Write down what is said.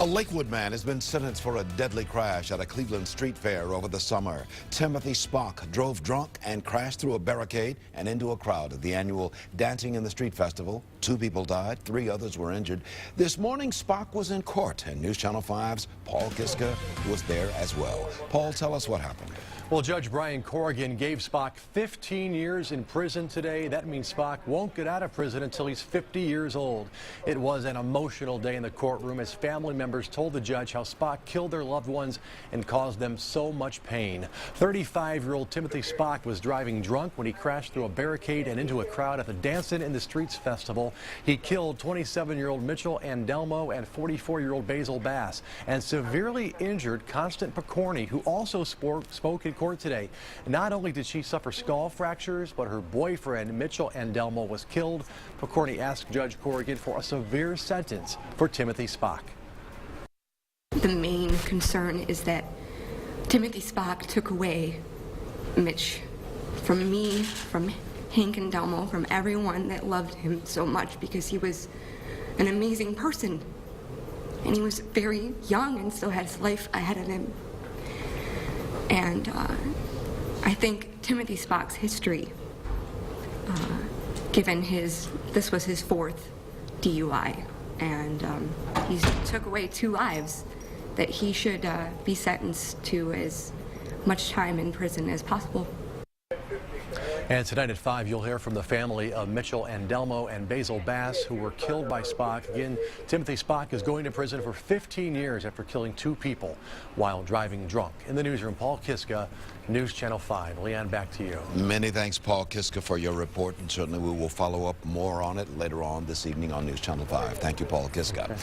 A Lakewood man has been sentenced for a deadly crash at a Cleveland street fair over the summer. Timothy Spock drove drunk and crashed through a barricade and into a crowd at the annual Dancing in the Street Festival. 2 people died, 3 others were injured. This morning, Spock was in court, and News Channel 5's Paul Kiska was there as well. Paul, tell us what happened. Well, Judge Brian Corrigan gave Spock 15 years in prison today. That means Spock won't get out of prison until he's 50 years old. It was an emotional day in the courtroom as family members told the judge how Spock killed their loved ones and caused them so much pain. 35-year-old Timothy Spock was driving drunk when he crashed through a barricade and into a crowd at the Dancing in the Streets festival. He killed 27-year-old Mitchell Andelmo and 44-year-old Basil Bass and severely injured Constant Picorni, who also spoke in court today. Not only did she suffer skull fractures, but her boyfriend, Mitchell Andelmo, was killed. Picorni asked Judge Corrigan for a severe sentence for Timothy Spock. The main concern is that Timothy Spock took away Mitch from me, from Hank Andelmo, from everyone that loved him so much, because he was an amazing person. And he was very young and still had his life ahead of him. And I think Timothy Spock's history, given this was his 4th DUI, and he took away 2 lives, that he should be sentenced to as much time in prison as possible. And tonight at 5, you'll hear from the family of Mitchell Andelmo and Basil Bass, who were killed by Spock. Again, Timothy Spock is going to prison for 15 years after killing 2 people while driving drunk. In the newsroom, Paul Kiska, News Channel 5. Leanne, back to you. Many thanks, Paul Kiska, for your report, and certainly we will follow up more on it later on this evening on News Channel 5. Thank you, Paul Kiska.